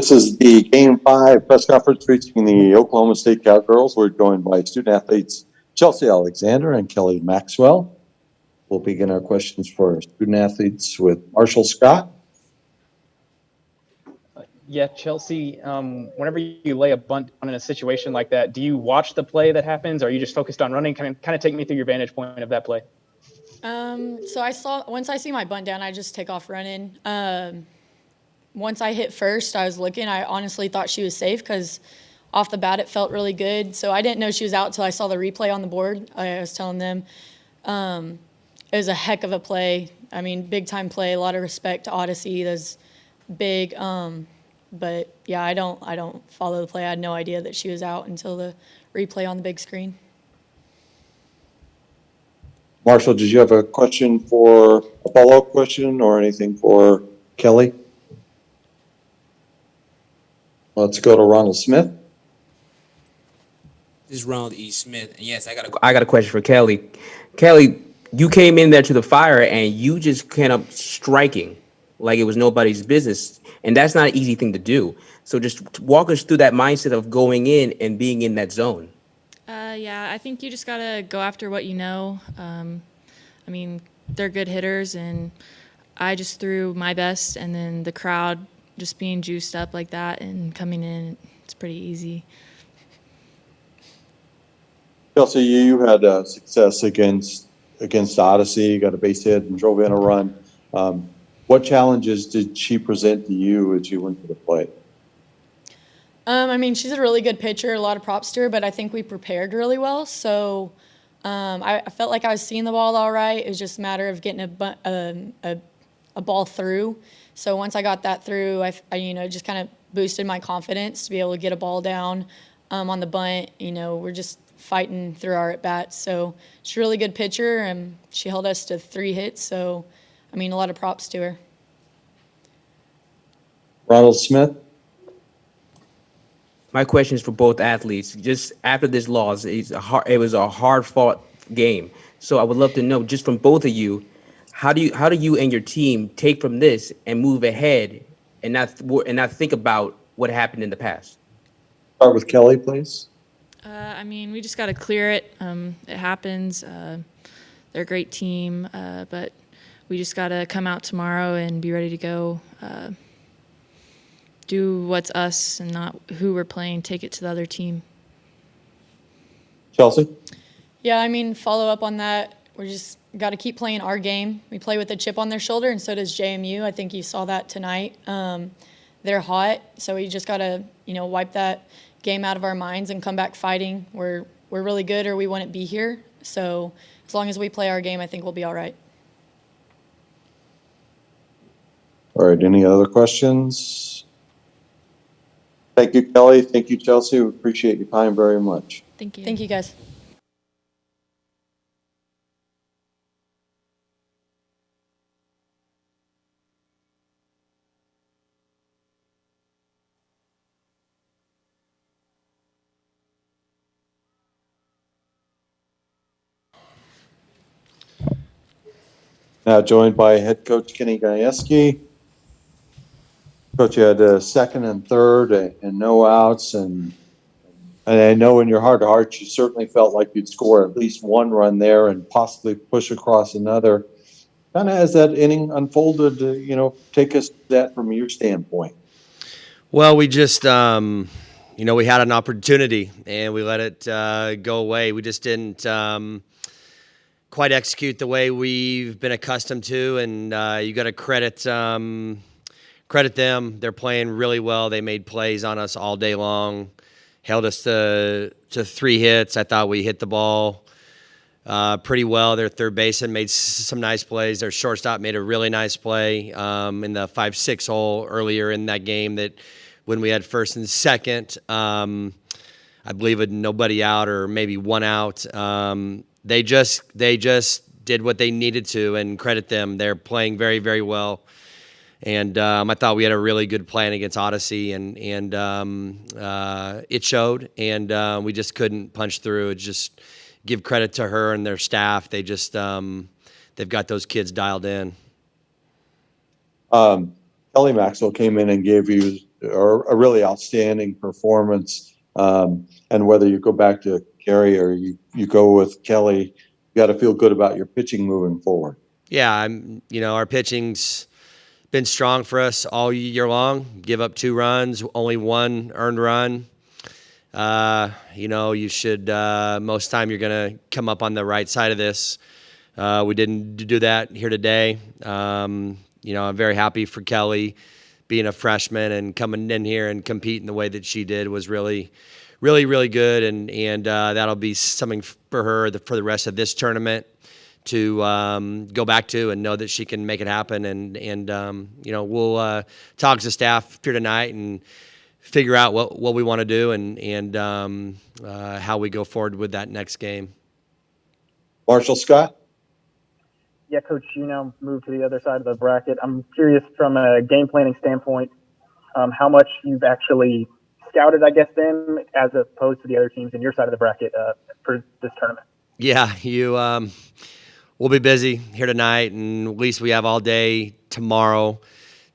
This is the Game 5 press conference featuring the Oklahoma State Cowgirls. We're joined by student athletes Chelsea Alexander and Kelly Maxwell. We'll begin our questions for student athletes with Marshall Scott. Yeah, Chelsea, whenever you lay a bunt in a situation like that, do you watch the play that happens, or are you just focused on running? Kind of take me through your vantage point of that play. So once I see my bunt down, I just take off running. Once I hit first, I was looking. I honestly thought she was safe because off the bat it felt really good. So I didn't know she was out until I saw the replay on the board. I was telling them it was a heck of a play. I mean, big-time play, a lot of respect to Odyssey. That's big. But, yeah, I don't follow the play. I had no idea that she was out until the replay on the big screen. Marshall, did you have a question for a follow-up question or anything for Kelly? Let's go to Ronald Smith. This is Ronald E. Smith. And yes, I got a question for Kelly. Kelly, you came in there to the fire and you just came up striking like it was nobody's business. And that's not an easy thing to do. So just walk us through that mindset of going in and being in that zone. Yeah, I think you just got to go after what you know. I mean, they're good hitters, and I just threw my best, and then the crowd just being juiced up like that and coming in, it's pretty easy. Chelsea, you had success against Odyssey. You got a base hit and drove in a run. What challenges did she present to you as you went to the plate? I mean, she's a really good pitcher, a lot of props to her, but I think we prepared really well. So I felt like I was seeing the ball all right. It was just a matter of getting a ball through. So once I got that through, I just kind of boosted my confidence to be able to get a ball down on the bunt. We're just fighting through our at-bats. So she's a really good pitcher, and she held us to 3 hits. So, I mean, a lot of props to her. Ronald Smith. My question is for both athletes. Just after this loss, it was a hard-fought game. So I would love to know, just from both of you, how do you and your team take from this and move ahead and not think about what happened in the past? Start with Kelly, please. I mean, we just got to clear it. It happens. They're a great team, but we just got to come out tomorrow and be ready to go. Do what's us and not who we're playing, take it to the other team. Chelsea? Yeah, I mean, follow up on that. We just got to keep playing our game. We play with a chip on their shoulder, and so does JMU. I think you saw that tonight. They're hot, so we just got to, wipe that game out of our minds and come back fighting. We're really good, or we wouldn't be here. So as long as we play our game, I think we'll be all right. All right, any other questions? Thank you, Kelly. Thank you, Chelsea. We appreciate your time very much. Thank you. Thank you, guys. Now joined by head coach Kenny Gajewski. Coach, you had second and third and no outs, and I know in your heart of hearts you certainly felt like you'd score at least one run there and possibly push across another. Kind of as that inning unfolded, take us to that from your standpoint. Well, we just, we had an opportunity and we let it go away. We just didn't quite execute the way we've been accustomed to, and you got to credit them. They're playing really well. They made plays on us all day long, held us to 3 hits. I thought we hit the ball pretty well. Their third baseman made some nice plays. Their shortstop made a really nice play in the 5-6 hole earlier in that game that when we had first and second, I believe with nobody out or maybe one out. They just did what they needed to, and credit them. They're playing very, very well. And I thought we had a really good plan against Odyssey, and it showed. And we just couldn't punch through. It's just give credit to her and their staff. They just they've got those kids dialed in. Kelly Maxwell came in and gave you or a really outstanding performance. And whether you go back to Gary or you go with Kelly, you got to feel good about your pitching moving forward. Yeah, our pitching's been strong for us all year long. Give up 2 runs, only 1 earned run. You should most time you're going to come up on the right side of this. We didn't do that here today. I'm very happy for Kelly being a freshman and coming in here and competing the way that she did was really, really, really good. And that'll be something for her for the rest of this tournament to go back to and know that she can make it happen. And we'll talk to staff here tonight and figure out what we want to do and how we go forward with that next game. Marshall Scott? Yeah, Coach, moved to the other side of the bracket. I'm curious from a game planning standpoint, how much you've actually scouted, I guess, them as opposed to the other teams in your side of the bracket for this tournament. Yeah, we'll be busy here tonight, and at least we have all day tomorrow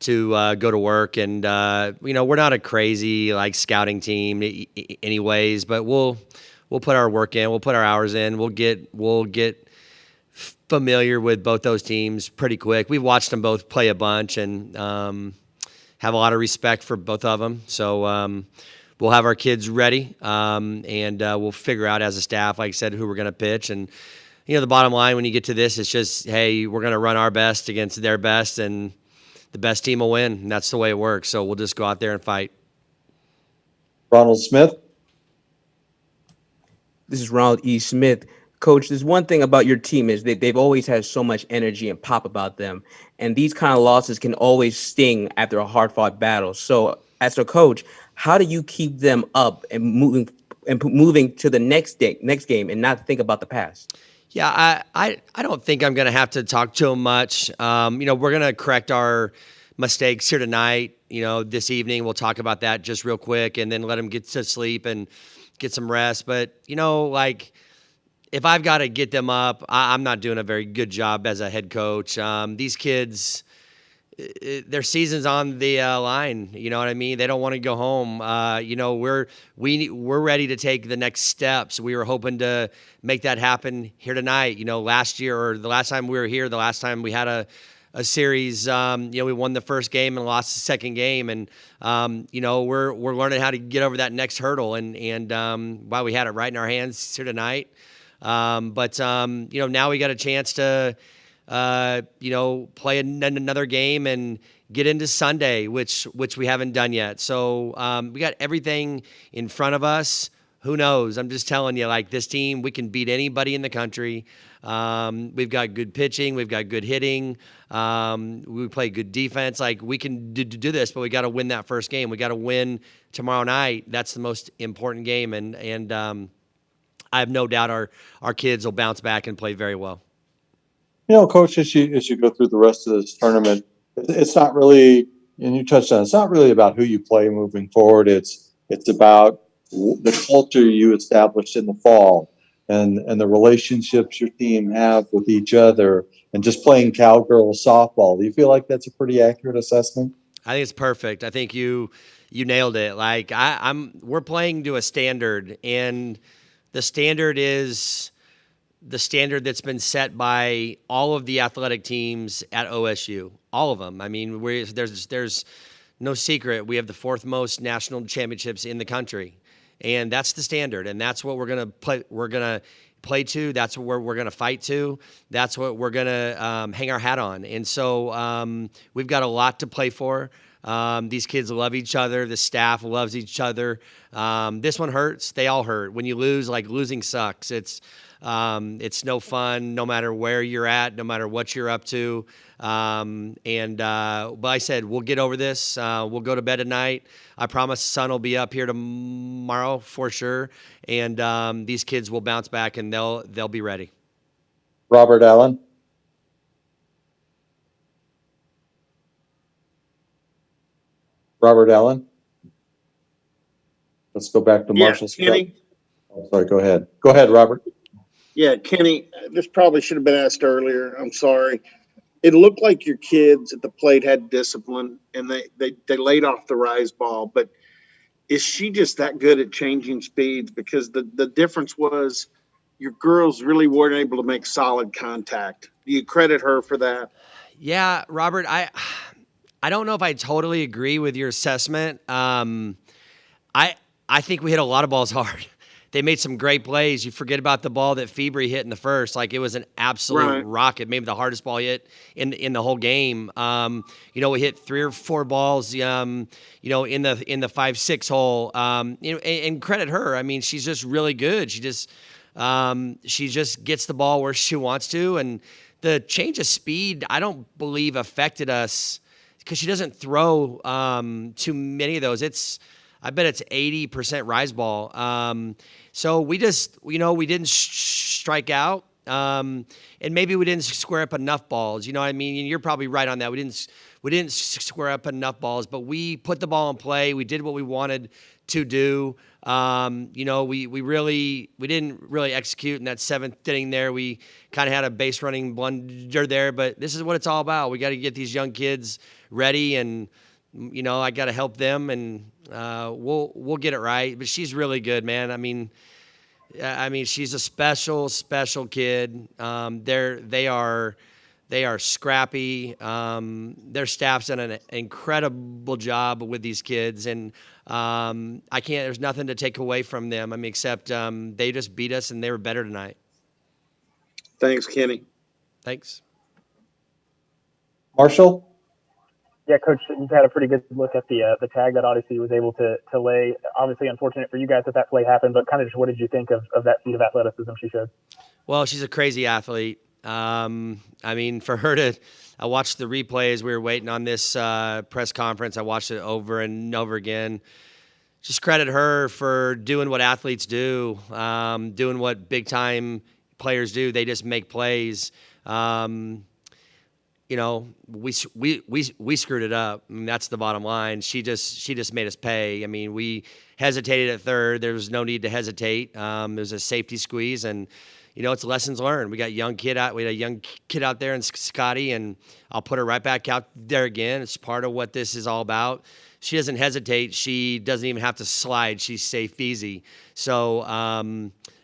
to go to work. And we're not a crazy scouting team anyways, but we'll put our work in, we'll put our hours in, we'll get familiar with both those teams pretty quick. We've watched them both play a bunch and have a lot of respect for both of them. So we'll have our kids ready, and we'll figure out as a staff, like I said, who we're going to pitch. And the bottom line when you get to this, it's just, hey, we're going to run our best against their best, and the best team will win. And that's the way it works. So we'll just go out there and fight. Ronald Smith? This is Ronald E. Smith. Coach, there's one thing about your team is that they've always had so much energy and pop about them. And these kind of losses can always sting after a hard-fought battle. So as a coach, how do you keep them up and moving to the next game and not think about the past? Yeah, I don't think I'm going to have to talk to them much. We're going to correct our mistakes here tonight. This evening we'll talk about that just real quick and then let them get to sleep and get some rest. But, if I've got to get them up, I'm not doing a very good job as a head coach. These kids, their season's on the line. You know what I mean? They don't want to go home. We're ready to take the next steps. We were hoping to make that happen here tonight. Last year or the last time we were here, the last time we had a series, we won the first game and lost the second game, and we're learning how to get over that next hurdle. And while we had it right in our hands here tonight. But now we got a chance to, play another game and get into Sunday, which we haven't done yet. So we got everything in front of us. Who knows? I'm just telling you, this team, we can beat anybody in the country. We've got good pitching. We've got good hitting. We play good defense. We can do this, but we got to win that first game. We got to win tomorrow night. That's the most important game. And I have no doubt our kids will bounce back and play very well. Coach, as you go through the rest of this tournament, it's not really, and you touched on, it's not really about who you play moving forward. It's about the culture you established in the fall and the relationships your team have with each other and just playing cowgirl softball. Do you feel like that's a pretty accurate assessment? I think it's perfect. I think you nailed it. We're playing to a standard, and the standard is the standard that's been set by all of the athletic teams at OSU, all of them. I mean, there's no secret. We have the 4th most national championships in the country, and that's the standard, and that's what we're gonna play. We're gonna play to. That's what we're gonna fight to. That's what we're gonna hang our hat on. And so we've got a lot to play for. These kids love each other. The staff loves each other. This one hurts. They all hurt. When you lose, losing sucks. It's no fun, no matter where you're at, no matter what you're up to. But I said, we'll get over this. We'll go to bed tonight. I promise the sun will be up here tomorrow for sure. And these kids will bounce back and they'll be ready. Robert Allen. Robert Allen. Let's go back to Marshall Scott. Kenny. Oh, sorry, go ahead. Go ahead, Robert. Yeah, Kenny, this probably should have been asked earlier. I'm sorry. it looked like your kids at the plate had discipline and they laid off the rise ball, but is she just that good at changing speeds? Because the difference was your girls really weren't able to make solid contact. Do you credit her for that? Yeah, Robert, I don't know if I totally agree with your assessment. I think we hit a lot of balls hard. They made some great plays. You forget about the ball that February hit in the first. Like, it was an absolute rocket, maybe the hardest ball hit in the whole game. We hit 3 or 4 balls, in the 5-6 hole. And credit her. I mean, she's just really good. She just gets the ball where she wants to. And the change of speed, I don't believe affected us because she doesn't throw too many of those. I bet it's 80% rise ball. So we just, we didn't strike out. And maybe we didn't square up enough balls. You know what I mean? And you're probably right on that. We didn't square up enough balls, but we put the ball in play. We did what we wanted to do. We didn't really execute in that 7th inning there. We kind of had a base running blunder there, but this is what it's all about. We got to get these young kids ready, and I got to help them, and we'll get it right. But she's really good, man. I mean, she's a special kid. They are scrappy. Their staff's done an incredible job with these kids, and there's nothing to take away from them. I mean, except they just beat us, and they were better tonight. Thanks, Kenny. Thanks. Marshall? Yeah, Coach, you've had a pretty good look at the tag that Odyssey was able to lay. Obviously, unfortunate for you guys that play happened, but kind of just what did you think of that feat of athleticism she showed? Well, she's a crazy athlete. For her to, I watched the replays. We were waiting on this press conference. I watched it over and over again. Just credit her for doing what athletes do, doing what big time players do. They just make plays. We screwed it up. I mean, that's the bottom line. She just made us pay. I mean, we hesitated at third. There was no need to hesitate. It was a safety squeeze, and it's lessons learned. We had a young kid out there, and Scotty, and I'll put her right back out there again. It's part of what this is all about. She doesn't hesitate. She doesn't even have to slide. She's safe easy. So,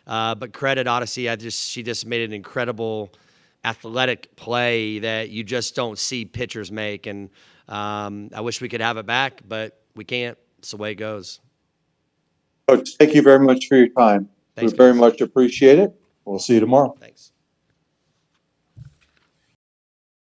but credit Odyssey. She just made an incredible athletic play that you just don't see pitchers make. And I wish we could have it back, but we can't. It's the way it goes. Coach, thank you very much for your time. Thanks, we very guys. much appreciate it. We'll see you tomorrow. Thanks.